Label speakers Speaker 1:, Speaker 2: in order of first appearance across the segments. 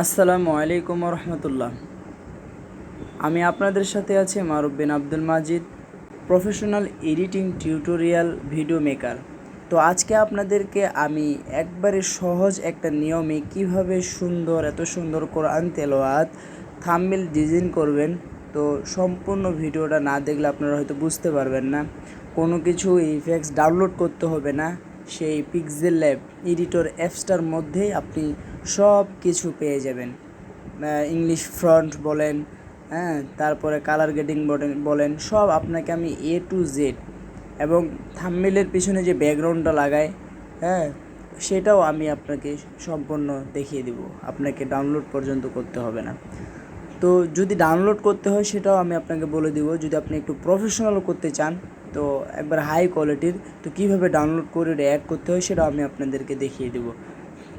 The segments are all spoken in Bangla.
Speaker 1: আসসালামু আলাইকুম রহমতুল্লাহ। আমি আপনাদের সাথে আছি Maruf bin Abdul Majid, professional editing tutorial video maker. তো আজকে আপনাদেরকে আমি একবারে সহজ একটা নিয়মে কিভাবে এত সুন্দর কোরআন তেলাওয়াত থাম্বনেল ডিজাইন করবেন। তো সম্পূর্ণ ভিডিওটা না দেখলে আপনারা হয়তো বুঝতে পারবেন না। কোনো কিছু ইফেক্টস ডাউনলোড করতে হবে না, সেই পিক্সেল ল্যাব এডিটর অ্যাপসটার মধ্যেই আপনি সব কিছু পেয়ে যাবেন। ইংলিশ ফন্ট বলেন, তারপরে কালার গ্রেডিং বলেন, সব আপনাকে আমি A to Z, এবং থাম্বনেলের পিছনে যে ব্যাকগ্রাউন্ডটা লাগায়, সেটাও আমি আপনাকে সম্পূর্ণ দেখিয়ে দিব। আপনাকে ডাউনলোড পর্যন্ত করতে হবে না। তো যদি ডাউনলোড করতে হয় সেটাও আমি আপনাকে বলে দিব। যদি আপনি একটু প্রফেশনাল করতে চান, তো একবার হাই কোয়ালিটির, তো কীভাবে ডাউনলোড করে অ্যাড করতে হয় সেটাও আমি আপনাদেরকে দেখিয়ে দেব।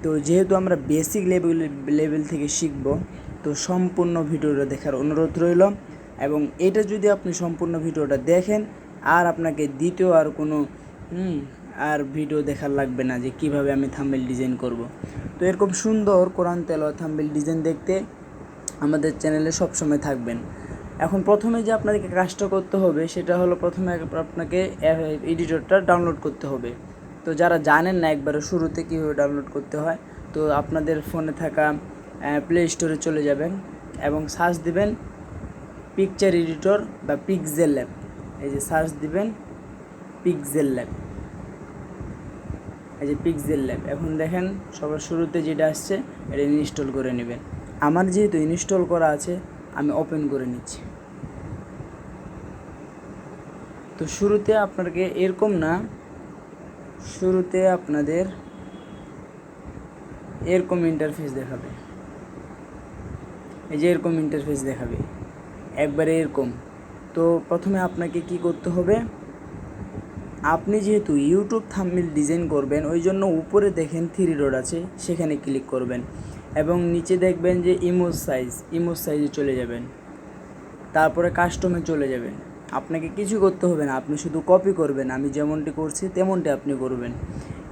Speaker 1: তো যেহেতু আমরা বেসিক লেভেল থেকে শিখব, তো সম্পূর্ণ ভিডিওটা দেখার অনুরোধ রইল। এবং এটা যদি আপনি সম্পূর্ণ ভিডিওটা দেখেন, আর আপনাকে দ্বিতীয় আর কোনো ভিডিও দেখার লাগবে না যে কিভাবে আমি থাম্বনেল ডিজাইন করব। তো এরকম সুন্দর কোরআন তেলাওয়াত থাম্বনেল ডিজাইন দেখতে আমাদের চ্যানেলে সবসময় থাকবেন। এখন প্রথমে যে আপনাদেরকে কাজটা করতে হবে সেটা হলো, প্রথমে আপনাকে এডিটরটা ডাউনলোড করতে হবে। তো যারা জানেন না একবারে শুরুতে কীভাবে ডাউনলোড করতে হয়, তো আপনাদের ফোনে থাকা প্লে স্টোরে চলে যাবেন এবং সার্চ দিবেন পিকচার এডিটর বা পিক্সেল ল্যাব। এই যে সার্চ দিবেন পিক্সেল ল্যাব, এই যে পিক্সেল ল্যাব। এখন দেখেন সবার শুরুতে যেটা আসছে এটা ইনস্টল করে নেবেন। আমার যেহেতু ইনস্টল করা আছে, আমি ওপেন করে নিচ্ছি। তো শুরুতে আপনাকে এরকম না, শুরুতে আপনাদের এরকম ইন্টারফেস দেখাবে। এই যে এরকম ইন্টারফেস দেখাবে, একবারে এরকম। তো প্রথমে আপনাকে কি করতে হবে, আপনি যেহেতু ইউটিউব থাম্বনেল ডিজাইন করবেন, ওই জন্য উপরে দেখেন 3 ডট আছে, সেখানে ক্লিক করবেন এবং নিচে দেখবেন যে ইমোজ সাইজে চলে যাবেন। তারপরে কাস্টমে চলে যাবেন। আপনাকে কিছু করতে হবে না, আপনি শুধু কপি করবেন। আমি যেমনটি করছি তেমনটি আপনি করবেন।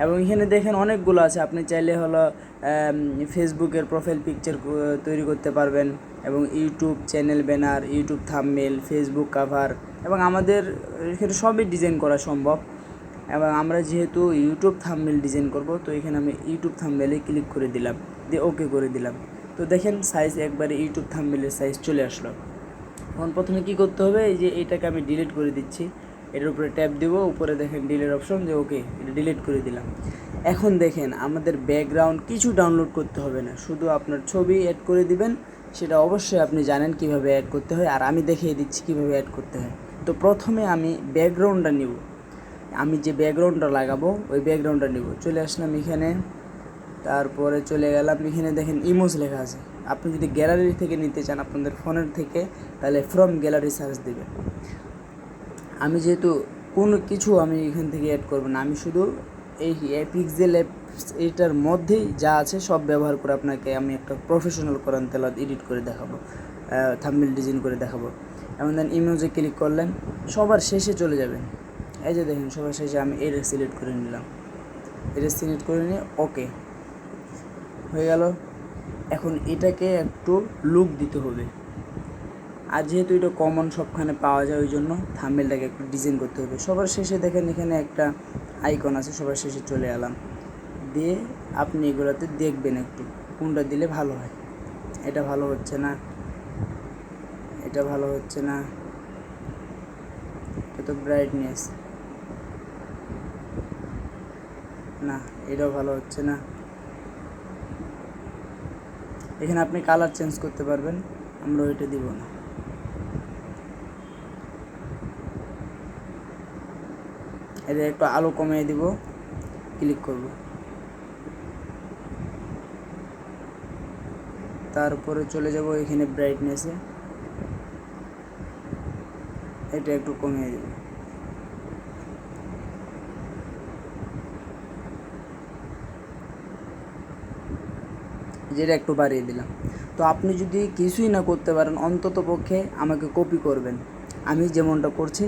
Speaker 1: এবং এখানে দেখেন অনেকগুলো আছে, আপনি চাইলে হলো ফেসবুকের প্রোফাইল পিকচার তৈরি করতে পারবেন, এবং YouTube channel banner, YouTube thumbnail, Facebook cover, এবং আমাদের এখানে সবই ডিজাইন করা সম্ভব। এবং আমরা যেহেতু ইউটিউব থাম্বনেল ডিজাইন করব, তো এখানে আমি ইউটিউব থাম্বনেলে ক্লিক করে দিলাম, দিয়ে ওকে করে দিলাম। তো দেখেন সাইজ একবারে ইউটিউব থাম্বনেলের সাইজ চলে আসলো। এখন প্রথমে কি করতে হবে, এই যে এটাকে আমি ডিলিট করে দিচ্ছি, এটার উপরে ট্যাপ দেব, উপরে দেখেন ডিলিট অপশন, যে ওকে, এটা ডিলিট করে দিলাম। এখন দেখেন আমাদের ব্যাকগ্রাউন্ড কিছু ডাউনলোড করতে হবে না, শুধু আপনার ছবি অ্যাড করে দিবেন। সেটা অবশ্যই আপনি জানেন কিভাবে অ্যাড করতে হয়, আর আমি দেখিয়ে দিচ্ছি কিভাবে অ্যাড করতে হয়। তো প্রথমে আমি ব্যাকগ্রাউন্ডটা নিব, আমি যে ব্যাকগ্রাউন্ডটা লাগাবো ওই ব্যাকগ্রাউন্ডটা নিব। চলে আসলাম এখানে, তারপরে চলে গেলাম, এখানে দেখেন ইমোজ লেখা আছে। আপনি যদি গ্যালারি থেকে নিতে চান আপনাদের ফোনের থেকে, তাহলে ফ্রম গ্যালারি সার্চ দেবেন। আমি যেহেতু কোনো কিছু আমি এখান থেকে অ্যাড করব না, আমি শুধু এই পিক্সেল এটার মধ্যেই যা আছে সব ব্যবহার করে আপনাকে আমি একটা প্রফেশনাল কোরআন তেলাওয়াত এডিট করে দেখাবো, থাম্বনেল ডিজাইন করে দেখাবো। এবং দেন ইমেজে ক্লিক করলেন, সবার শেষে চলে যাবেন। এই যে দেখেন সবার শেষে আমি এটা সিলেক্ট করে নিলাম, এটা সিলেক্ট করে নিয়ে ওকে হয়ে গেল। এখন এটাকে একটু লুক দিতে হবে, আর যেহেতু এটা কমন সবখানে পাওয়া যায়, ওই জন্য থাম্বনেলটাকে একটু ডিজাইন করতে হবে। সবার শেষে দেখেন এখানে একটা আইকন আছে, সবার শেষে চলে এলাম, দিয়ে আপনি এগুলোতে দেখবেন একটু কোনটা দিলে ভালো হয়। এটা ভালো হচ্ছে না, এটা ভালো হচ্ছে না, এটা তো ব্রাইটনেস না, এটাও ভালো হচ্ছে না। এখানে আপনি কালার চেঞ্জ করতে পারবেন, আমরা ওইটা দিব না। এটা একটু আলো কমিয়ে দিব, ক্লিক করব, তারপরে চলে যাব এখানে ব্রাইটনেসে, এটা একটু কমিয়ে দেব। যেটা একটু বাড়িয়ে দিলাম। তো আপনি যদি কিছুই না করতে পারেন, অন্তত পক্ষে আমাকে কপি করবেন, আমি যেমনটা করছি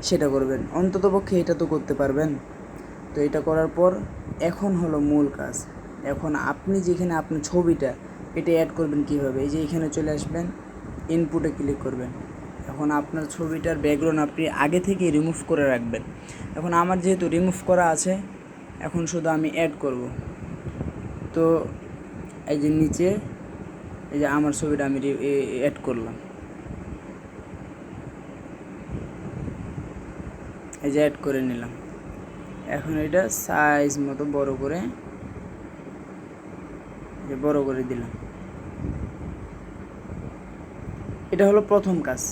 Speaker 1: সেটা করবেন, অন্তত পক্ষে এটা তো করতে পারবেন। তো এটা করার পর এখন হলো মূল কাজ। এখন আপনি যেখানে আপনার ছবিটা এটা অ্যাড করবেন কীভাবে, এই যে এখানে চলে আসবেন, ইনপুটে ক্লিক করবেন। এখন আপনার ছবিটার ব্যাকগ্রাউন্ড আপনি আগে থেকেই রিমুভ করে রাখবেন। এখন আমার যেহেতু রিমুভ করা আছে, এখন শুধু আমি অ্যাড করব। তো এই যে নিচে এই যে আমার ছবিটা আমি অ্যাড করলাম, এই যে অ্যাড করে নিলাম। এখন এটা সাইজ মতো বড় করে দিলাম। এটা হলো প্রথম কাজ,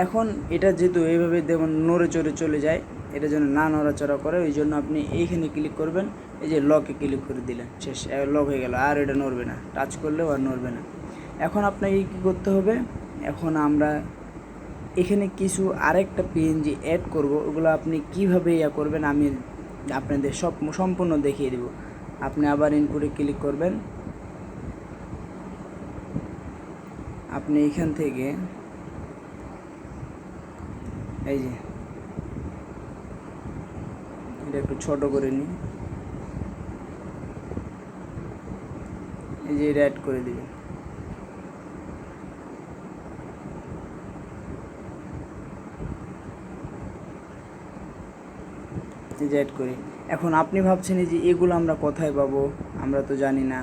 Speaker 1: এখন এটা যেহেতু এইভাবে যেমন নড়ে চড়ে চলে যায়, এটা যেন না নড়াচড়া করে, ওই জন্য আপনি এইখানে ক্লিক করবেন, এই যে লকে ক্লিক করে দিলেন, শেষ, লক হয়ে গেল, আর এটা নড়বে না, টাচ করলেও আর নড়বে না। এখন আপনাকে কী করতে হবে, এখন আমরা এখানে কিছু আরেকটা পিএনজি অ্যাড করব, ওগুলো আপনি কীভাবে করবেন আমি আপনাদের সম্পূর্ণ দেখিয়ে দেব। আপনি আবার ইনপুটে ক্লিক করবেন, আপনি এখান থেকে এই যে এটা একটু ছোট করে নিই, এই যে এটা অ্যাড করে দিবেন। এই যে অ্যাড করি। এখন আপনি ভাবছেন যে এগুলো আমরা কোথায় পাবো, আমরা তো জানি না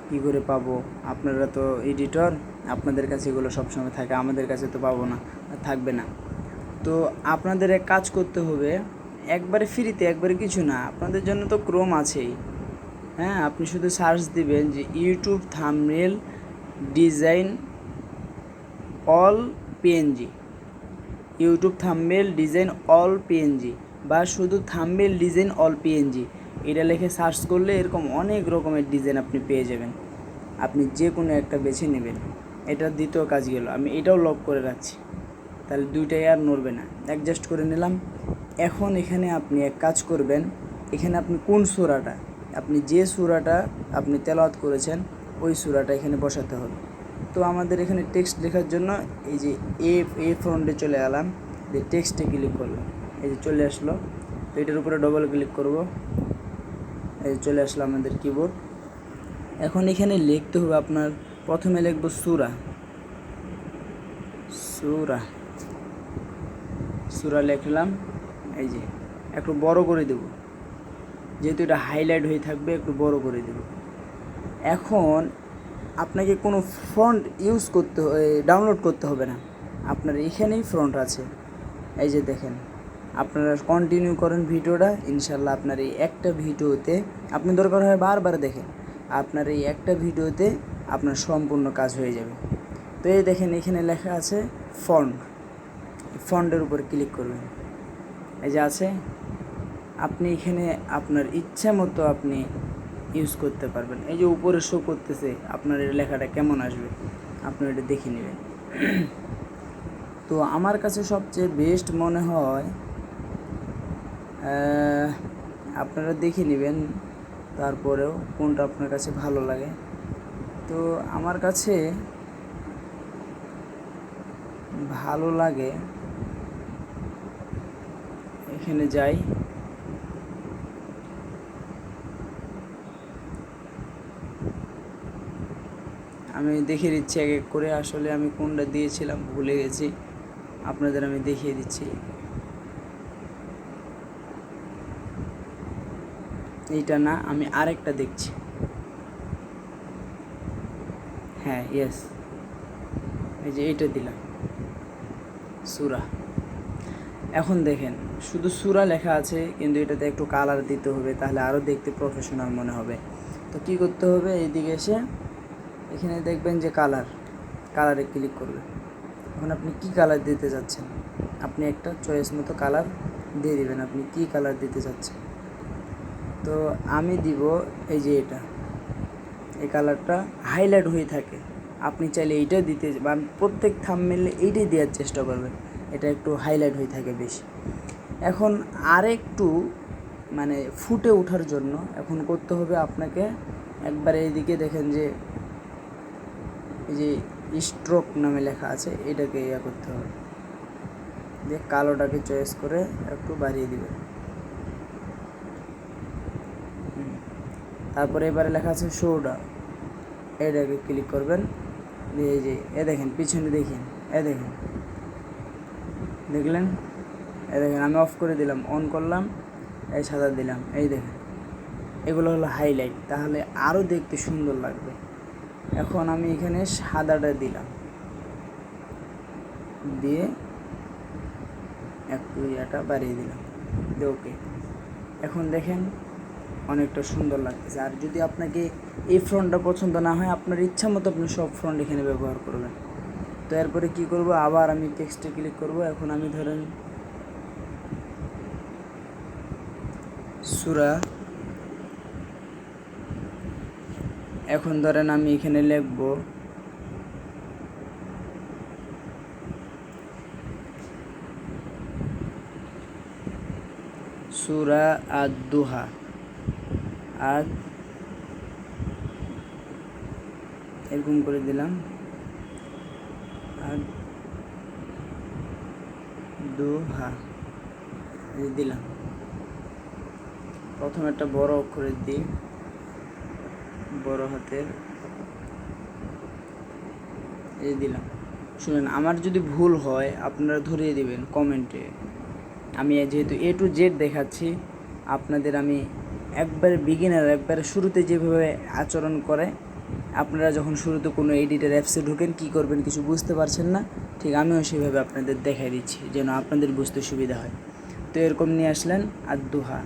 Speaker 1: কী করে পাবো। আপনারা তো এডিটর, আপনাদের কাছে এগুলো সবসময় থাকে, আমাদের কাছে তো পাবো না, থাকবে না। তো আপনাদের এক কাজ করতে হবে, একবারে ফ্রিতে, একবারে কিছু না, আপনাদের জন্য তো ক্রোম আছেই। হ্যাঁ, আপনি শুধু সার্চ দিবেন যে YouTube thumbnail design all PNG, YouTube thumbnail design all PNG, বা শুধু থাম্বনেল ডিজাইন অল পিএনজি, এটা লিখে সার্চ করলে এরকম অনেক রকমের ডিজাইন আপনি পেয়ে যাবেন। আপনি যে কোনো একটা বেছে নেবেন। এটা দ্বিতীয় কাজ গেল, আমি এটাও লক করে রাখছি, তাহলে দুইটাই আর নড়বে না। অ্যাডজাস্ট করে নিলাম। এখন এখানে আপনি এক কাজ করবেন, এখানে আপনি কোন সূরাটা, আপনি যে সূরাটা আপনি তেলাওয়াত করেছেন ওই সূরাটা এখানে বসাতে হবে। তো আমাদের এখানে টেক্সট লেখার জন্য এই যে এ ফ্রন্টে চলে এলাম, যে টেক্সটে ক্লিক করলাম, এই যে চলে আসলো। তো এটার উপরে ডবল ক্লিক করব, এই চলে আসলো আমাদের কিবোর্ড। এখন এখানে লিখতে হবে আপনার, প্রথমে লিখব সূরা, লিখলাম, এই যে একটু বড় করে দেব, যেহেতু এটা হাইলাইট হয়ে থাকবে একটু বড় করে দেব। এখন আপনাকে কোনো ফন্ট ডাউনলোড করতে হবে না, আপনার এখানেই ফন্ট আছে, এই যে দেখেন। আপনারা কন্টিনিউ করেন ভিডিওটা, ইনশাল্লাহ আপনার এই একটা ভিডিওতে, আপনি দরকার হয় বারবার দেখেন, আপনার এই একটা ভিডিওতে আপনার সম্পূর্ণ কাজ হয়ে যাবে। তো এই দেখেন এখানে লেখা আছে ফন্টের উপর ক্লিক করবেন, এই যে আছে। আপনি এখানে আপনার ইচ্ছা মতো আপনি ইউজ করতে পারবেন। এই যে উপরে শো করতেছে, আপনার এই লেখাটা কেমন আসবে আপনি এটা দেখে নেবেন। তো আমার কাছে সবচেয়ে বেস্ট মনে হয়, আপনারা দেখে নেবেন তারপরেও কোনটা আপনার কাছে ভালো লাগে। তো আমার কাছে ভালো লাগে, এখানে যাই, আমি দেখিয়ে দিচ্ছি এক এক করে। আসলে আমি কোনটা দিয়েছিলাম ভুলে গেছি, আপনাদের আমি দেখিয়ে দিচ্ছি। এইটা না, আমি আরেকটা দেখছি। হ্যাঁ, ইয়েস, এই যে এইটা দিলাম, সূরা। এখন দেখেন শুধু সূরা লেখা আছে, কিন্তু এটাতে একটু কালার দিতে হবে, তাহলে আরও দেখতে প্রফেশনাল মনে হবে। তো কী করতে হবে, এইদিকে এসে এখানে দেখবেন যে কালারে ক্লিক করবেন। এখন আপনি কি কালার দিতে যাচ্ছেন, আপনি একটা চয়েস মতো কালার দিয়ে দিবেন, আপনি কি কালার দিতে চাচ্ছেন। তো আমি দিব এই যে এই কালারটা হাইলাইট হয়ে থাকে, আপনি চাইলে এইটা দিতে, বা প্রত্যেক থাম্বনেইলে এইটাই দেওয়ার চেষ্টা করবেন, এটা একটু হাইলাইট হয়ে থাকে বেশি। এখন আরেকটু মানে ফুটে ওঠার জন্য এখন করতে হবে আপনাকে, একবার এইদিকে দেখেন যে এই যে স্ট্রোক নামে লেখা আছে, এটাকে করতে হবে, যে কালোটাকে চয়েস করে একটু বাড়িয়ে দিবেন। তারপরে এবারে লেখা আছে শোটা, এটাকে ক্লিক করবেন। এই যে দেখেন পিছনে দেখেন, দেখেন, দেখলেন? দেখেন আমি অফ করে দিলাম, অন করলাম, এই সাদা দিলাম, এই দেখেন এগুলো হলো হাইলাইট, তাহলে আরও দেখতে সুন্দর লাগবে। এখন আমি এখানে সাদাটা দিলাম, দিয়ে একটু এটা বাড়িয়ে দিলাম, ওকে। এখন দেখেন অনেকটা সুন্দর লাগতেছে। আর যদি আপনাকে এই ফ্রন্টটা পছন্দ না হয়, আপনার ইচ্ছা মতো আপনি সব ফ্রন্ট এখানে ব্যবহার করবেন। তো এরপরে কী করব, আবার আমি টেক্সটে ক্লিক করব। এখন আমি ধরেন সূরা, এখন ধরেন আমি এখানে লিখব সূরা আদ-দুহা, আর এরকম করে দিলাম, আদ-দুহা দিলাম। প্রথমে একটা বড় অক্ষরে দিই, বড় হাতের, এই দিলাম। শুনেন, আমার যদি ভুল হয় আপনারা ধরিয়ে দিবেন কমেন্টে। আমি যেহেতু A to Z দেখাচ্ছি আপনাদের, আমি একবারে বিগিনার, একবারে শুরুতে যেভাবে আচরণ করে, আপনারা যখন শুরুতে কোনো এডিটার অ্যাপসে ঢোকেন কী করবেন কিছু বুঝতে পারছেন না, ঠিক আমিও সেভাবে আপনাদের দেখাই দিচ্ছি যেন আপনাদের বুঝতে সুবিধা হয়। তো এরকম নিয়ে আসলেন আদ-দুহা।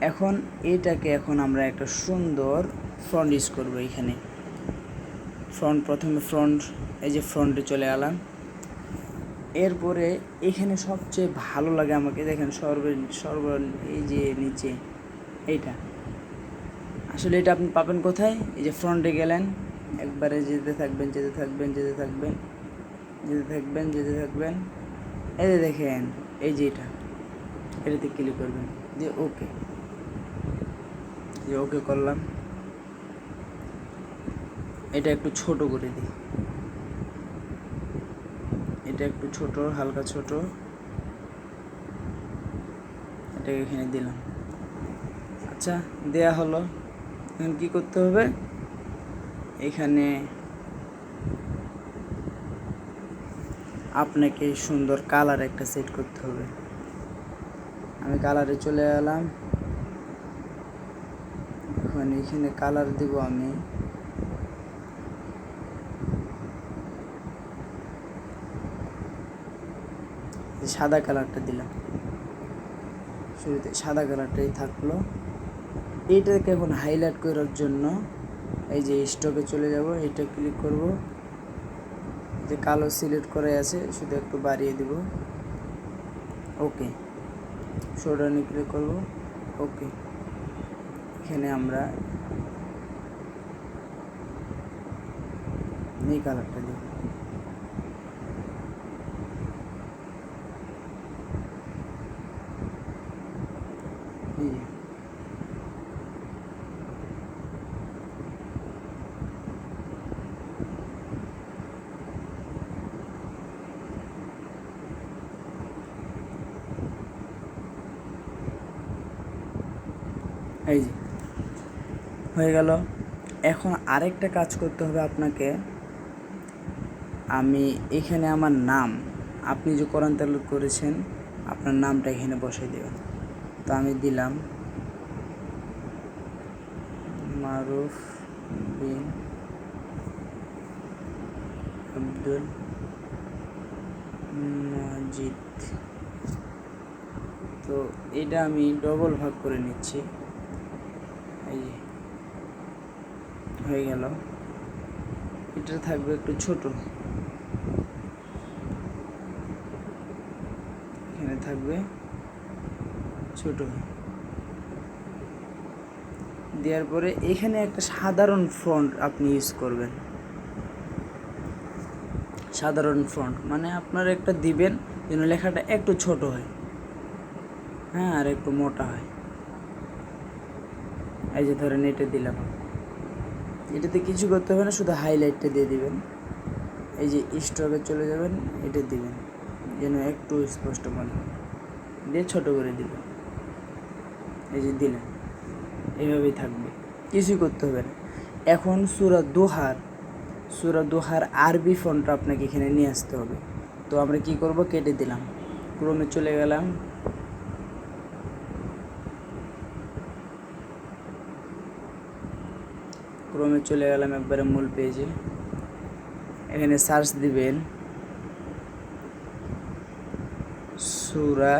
Speaker 1: এখন এইটাকে এখন আমরা একটা সুন্দর ফ্রন্ট ইউজ করবো। এখানে ফ্রন্ট, প্রথমে ফ্রন্ট, এই যে ফ্রন্টে চলে এলাম। এরপরে এখানে সবচেয়ে ভালো লাগে আমাকে, দেখেন সর্ব এই যে নিচে এইটা, আসলে এটা আপনি পাবেন কোথায়? এই যে ফ্রন্টে গেলেন, একবারে যেতে থাকবেন, যেতে থাকবেন, যেতে থাকবেন, যেতে থাকবেন, যেতে থাকবেন, এই যে দেখেন এই যে এটাতে ক্লিক করবেন, যে ওকে, যে ওকে করলাম। এটা একটু ছোট করে দিই, এটা একটু ছোট, হালকা ছোট, এটাকে এখানে দিলাম। আচ্ছা, দেয়া হলো। এখন কী করতে হবে, এখানে আপনাকে সুন্দর কালার একটা সেট করতে হবে। আমি কালারে চলে এলাম। এখন এখানে কালার দেব আমি সাদা কালারটা দিলাম, শুরুতে সাদা কালারটাই থাকলো। এইটাকে এখন হাইলাইট করার জন্য এই যে স্টকে চলে যাব, এটা ক্লিক করব, যে কালো সিলেক্ট করে আছে শুধু একটু বাড়িয়ে দিব, ওকে। শোডাউনে ক্লিক করব, ওকে। এখানে আমরা এই কালারটা দিব, এই যে হয়ে গেল। এখন আরেকটা কাজ করতে হবে আপনাকে। আমি এখানে আমার নাম, আপনি যে কোরআন তেলাওয়াত করেছেন আপনার নামটা এখানে বসাই দেবেন। তো আমি দিলাম মারুফ বিন আব্দুল মজিদ। তো এটা আমি ডবল ভাগ করে নিচ্ছি, এই যে হয়ে গেল। এটা থাকবে একটু ছোট, এখানে থাকবে ছোট। দেওয়ার পরে এখানে একটা সাধারণ ফন্ট আপনি ইউজ করবেন। সাধারণ ফন্ট মানে আপনার একটা দিবেন যেন লেখাটা একটু ছোট হয়, হ্যাঁ, আর একটু মোটা হয়। এই যে ধরেন এটা দিলাম, এটাতে কিছু করতে হবে না, শুধু হাইলাইটটা দিয়ে দিবেন। এই যে স্টকে চলে যাবেন, এটা দিবেন যেন একটু স্পষ্ট মনে হয়, দিয়ে ছোট করে দিবেন। এই যে দিলেন, এইভাবেই থাকবে। কিছুই করতে হবে না। এখন সূরা দোহার আরবি ফন্টটা আপনাকে এখানে নিয়ে আসতে হবে। তো আমরা কি করব, কেটে দিলাম, ক্রোমে চলে গেলাম, একবারে মূল পেজে। এখানে সার্চ দিবেন সূরা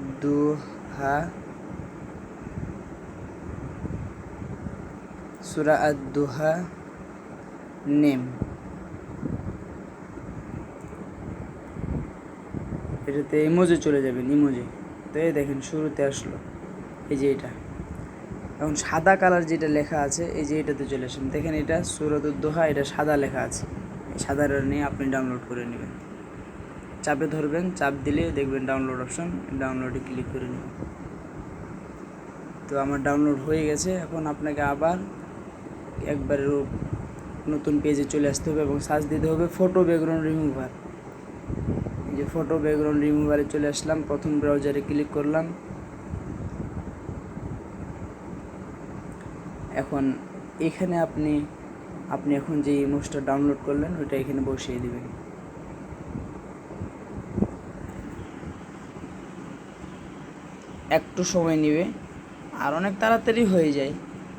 Speaker 1: আদ-দুহা, সূরা আদ-দুহা নেম। এটাতে ইমোজে চলে যাবেন, ইমোজে। তো এই দেখেন শুরুতে আসলো, এই যে এটা। এখন সাদা কালার যেটা লেখা আছে, এই যে এটাতে চলে আসেন, দেখেন এটা সূরাতুদ দোহা, এটা সাদা লেখা আছে। এই সাদাটা নিয়ে আপনি ডাউনলোড করে নেবেন। চাপে ধরবেন, চাপ দিলে দেখবেন ডাউনলোড অপশন, ডাউনলোডে ক্লিক করে নেবেন। তো আমার ডাউনলোড হয়ে গেছে। এখন আপনাকে আবার একবারে নতুন পেজে চলে আসতে হবে এবং সার্চ দিতে হবে ফটো ব্যাকগ্রাউন্ড রিমুভার। এই যে ফটো ব্যাকগ্রাউন্ড রিমুভারে চলে আসলাম, প্রথম ব্রাউজারে ক্লিক করলাম। এখন এখানে আপনি এখন যে ইমেজটা ডাউনলোড করলেন ওইটা এখানে বসিয়ে দিবেন। একটু সময় নেবে, আর অনেক তাড়াতাড়ি হয়ে যায়।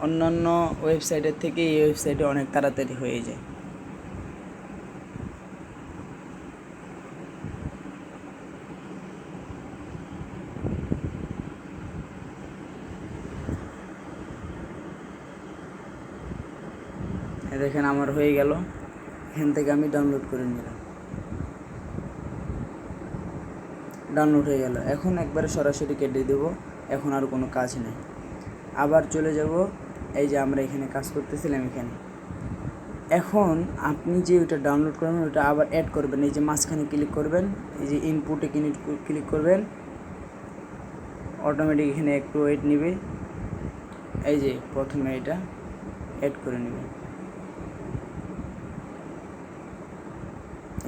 Speaker 1: অন্যান্য ওয়েবসাইটের থেকে এই ওয়েবসাইটে অনেক তাড়াতাড়ি হয়ে যায়। দেখেন আমার হয়ে গেল, এখান থেকে আমি ডাউনলোড করে নিলাম, ডাউনলোড হয়ে গেল। এখন একবারে সরাসরি কেটে দেব, এখন আর কোনো কাজ নেই। আবার চলে যাব, এই যে আমরা এখানে কাজ করতেছিলাম এখানে। এখন আপনি যে ওইটা ডাউনলোড করবেন ওইটা আবার অ্যাড করবেন। এই যে মাঝখানে ক্লিক করবেন, এই যে ইনপুটে ক্লিক করবেন, অটোমেটিক এখানে একটু ওয়েট নেবে। এই যে প্রথমে এটা অ্যাড করে নেবেন,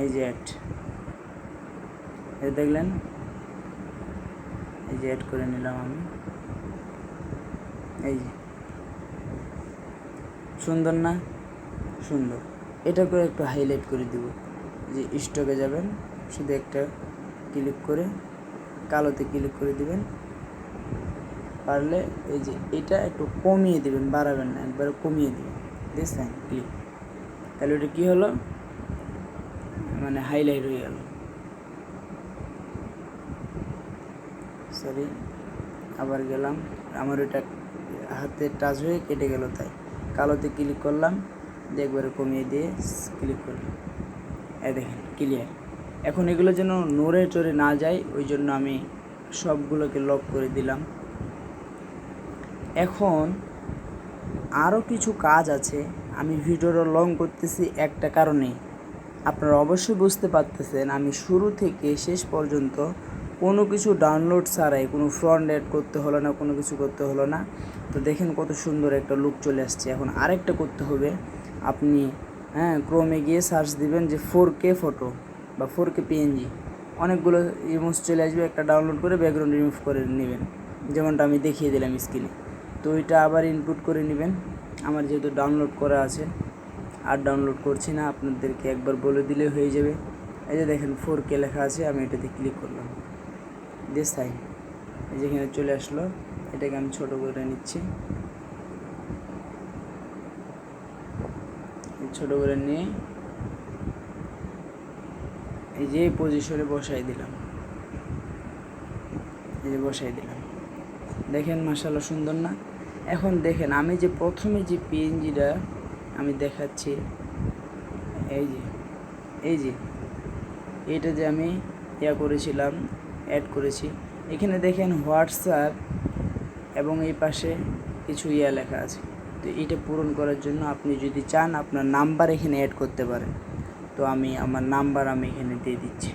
Speaker 1: এই যে অ্যাড, এই দেখলেন, এই যে অ্যাড করে নিলাম আমি। এই যে সুন্দর না? সুন্দর। এটা করে একটু হাইলাইট করে দিব। যে স্টকে যাবেন, শুধু একটা ক্লিক করে কালোতে ক্লিক করে দিবেন। পারলে এই যে এটা একটু কমিয়ে দিবেন, বাড়াবেন না, একবারে কমিয়ে দিবেন। দেখছেন ক্লিক? তাহলে ওটা কী হলো, মানে হাইলাইট হয়ে গেল। সরি, আবার গেলাম, আমার ওইটা হাতে টাচ হয়ে কেটে গেল, তাই কালোতে ক্লিক করলাম, দিয়ে একবারে কমিয়ে দিয়ে ক্লিক করলাম। এই দেখেন ক্লিয়ার। এখন এগুলো যেন নড়ে চড়ে না যায়, ওই জন্য আমি সবগুলোকে লক করে দিলাম। এখন আরও কিছু কাজ আছে, আমি ভিডিওটা লং করতেছি একটা কারণেই। আপনারা অবশ্যই বুঝতে পারতেছেন আমি শুরু থেকে শেষ পর্যন্ত কোনো কিছু ডাউনলোড ছাড়াই, কোনো ফ্রন্ট অ্যাড করতে হলো না, কোনো কিছু করতে হলো না। তো দেখেন কত সুন্দর একটা লুক চলে আসছে। এখন আরেকটা করতে হবে, আপনি ক্রোমে গিয়ে সার্চ দিবেন যে 4K ফটো বা 4K PNG, অনেকগুলো ইমেজ চলে আসবে। একটা ডাউনলোড করে ব্যাকগ্রাউন্ড রিমুভ করে নেবেন, যেমনটা আমি দেখিয়ে দিলাম স্ক্রিনে। তো ওইটা আবার ইনপুট করে নেবেন। আমার যেহেতু ডাউনলোড করা আছে, আর ডাউনলোড করছি না, আপনাদেরকে একবার বলে দিলে হয়ে যাবে। এই যে দেখেন 4K লেখা আছে, আমি এটাতে ক্লিক করলাম, দিয়ে সাইন, এই যেখানে চলে আসলো। এটাকে আমি ছোটো করে নিচ্ছি, ছোটো করে নিয়ে এই যে পজিশনে বসাই দিলাম, এই যে বসাই দিলাম। দেখেন মাশাআল্লাহ সুন্দর না? এখন দেখেন আমি যে প্রথমে যে পিএনজিটা আমি দেখাচ্ছি, এই যে এটা যে আমি করেছিলাম, অ্যাড করেছি, এখানে দেখেন হোয়াটসঅ্যাপ এবং এই পাশে কিছু লেখা আছে। তো এটা পূরণ করার জন্য আপনি যদি চান আপনার নাম্বার এখানে অ্যাড করতে পারেন। তো আমি আমার নাম্বার আমি এখানে দিয়ে দিচ্ছি।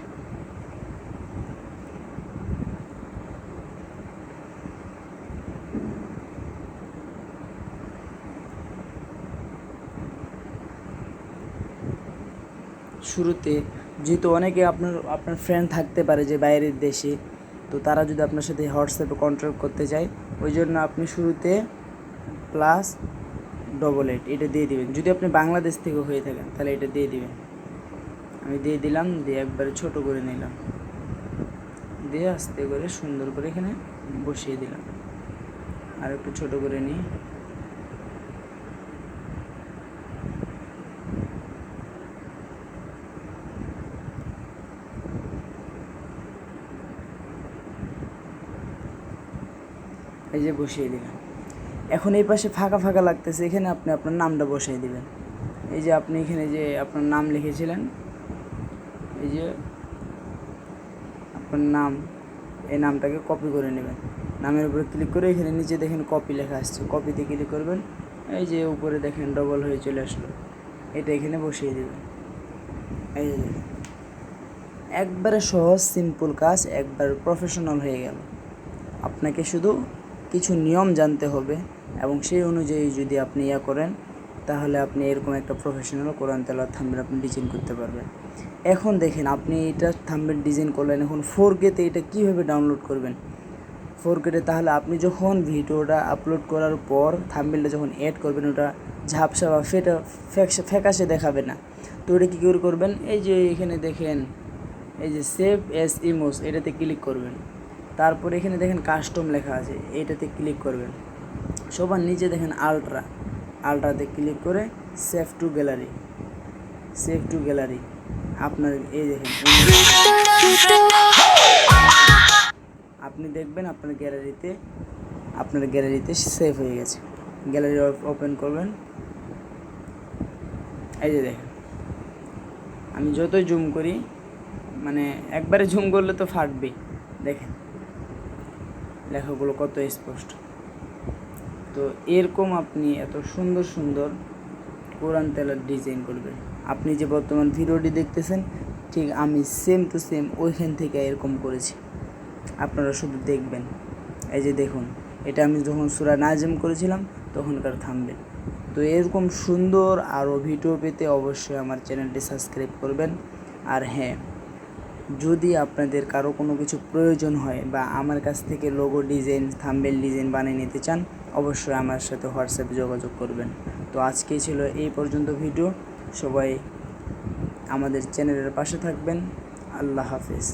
Speaker 1: শুরুতে যেহেতু অনেকে আপনার ফ্রেন্ড থাকতে পারে যে বাইরের দেশে, তো তারা যদি আপনার সাথে হোয়াটসঅ্যাপে কন্ট্যাক্ট করতে চায়, ওই জন্য আপনি শুরুতে +88 এটা দিয়ে দিবেন। যদি আপনি বাংলাদেশ থেকে হয়ে থাকেন তাহলে এটা দিয়ে দিবেন। আমি দিয়ে দিলাম, দিয়ে একবারে ছোট করে নিলাম, দিয়ে আস্তে করে সুন্দর করে এখানে বসিয়ে দিলাম। আর একটু ছোট করে নিই। এই যে বসিয়ে দিলাম। এখন এই পাশে ফাঁকা ফাঁকা লাগতেছে, এখানে আপনি আপনার নামটা বসিয়ে দিবেন। এই যে আপনি এখানে যে আপনার নাম লিখেছিলেন, এই যে আপনার নাম, এই নামটাকে কপি করে নেবেন। নামের উপরে ক্লিক করে এখানে নিচে দেখেন কপি লেখা আসছে, কপিতে ক্লিক করবেন। এই যে উপরে দেখেন ডবল হয়ে চলে আসলো, এটা এখানে বসিয়ে দেবেন। এই যে দেখেন, একবারে সহজ সিম্পল কাজ, একবার প্রফেশনাল হয়ে গেল। আপনাকে শুধু কিছু নিয়ম জানতে হবে এবং সেই অনুযায়ী যদি আপনি করেন, তাহলে আপনি এরকম একটা প্রফেশনাল কোরআন তেলাওয়াত থাম্বনেল আপনি ডিজাইন করতে পারবেন। এখন দেখেন, আপনি এটা থাম্বনেল ডিজাইন করলেন, এখন 4K-তে এটা কীভাবে ডাউনলোড করবেন 4K-তে? তাহলে আপনি যখন ভিডিওটা আপলোড করার পর থাম্বনেলটা যখন অ্যাড করবেন, ওটা ঝাপসা বা ফ্যাকাশে দেখাবে না। তো ওটা কী করে করবেন? এই যে এখানে দেখেন, এই যে সেভ অ্যাজ ইমেজ, এটাতে ক্লিক করবেন। তারপরে এখানে দেখেন কাস্টম লেখা আছে, এটাতে ক্লিক করবেন। সবার নিচে দেখেন আলট্রাতে ক্লিক করে সেভ টু গ্যালারি আপনার, এই দেখেন আপনি দেখবেন আপনার গ্যালারিতে সেভ হয়ে গেছে। গ্যালারি ওপেন করবেন। এই যে দেখেন, আমি যতই জুম করি, মানে একবারে জুম করলে তো ফাটবেই। দেখেন লেখাগুলো কত স্পষ্ট। তো এরকম আপনি এত সুন্দর সুন্দর কোরআন তেলাওয়াত ডিজাইন করবেন। আপনি যে বর্তমান ভিডিওটি দেখতেছেন, ঠিক আমি সেম টু সেম ওইখান থেকে এরকম করেছি, আপনারা শুধু দেখবেন। এই যে দেখুন, এটা আমি যখন সূরা নাজম করেছিলাম তখনকার থাম্বনেল। তো এরকম সুন্দর আরও ভিডিও পেতে অবশ্যই আমার চ্যানেলটি সাবস্ক্রাইব করবেন। আর হ্যাঁ, যদি আপনাদের কারো কোনো কিছু প্রয়োজন হয় বা আমার কাছ থেকে লোগো ডিজাইন, থাম্বনেল ডিজাইন বানিয়ে নিতে চান, অবশ্যই আমার সাথে হোয়াটসঅ্যাপে যোগাযোগ করবেন। তো আজকেই ছিল এই পর্যন্ত ভিডিও। সবাই আমাদের চ্যানেলের পাশে থাকবেন। আল্লাহ হাফেজ।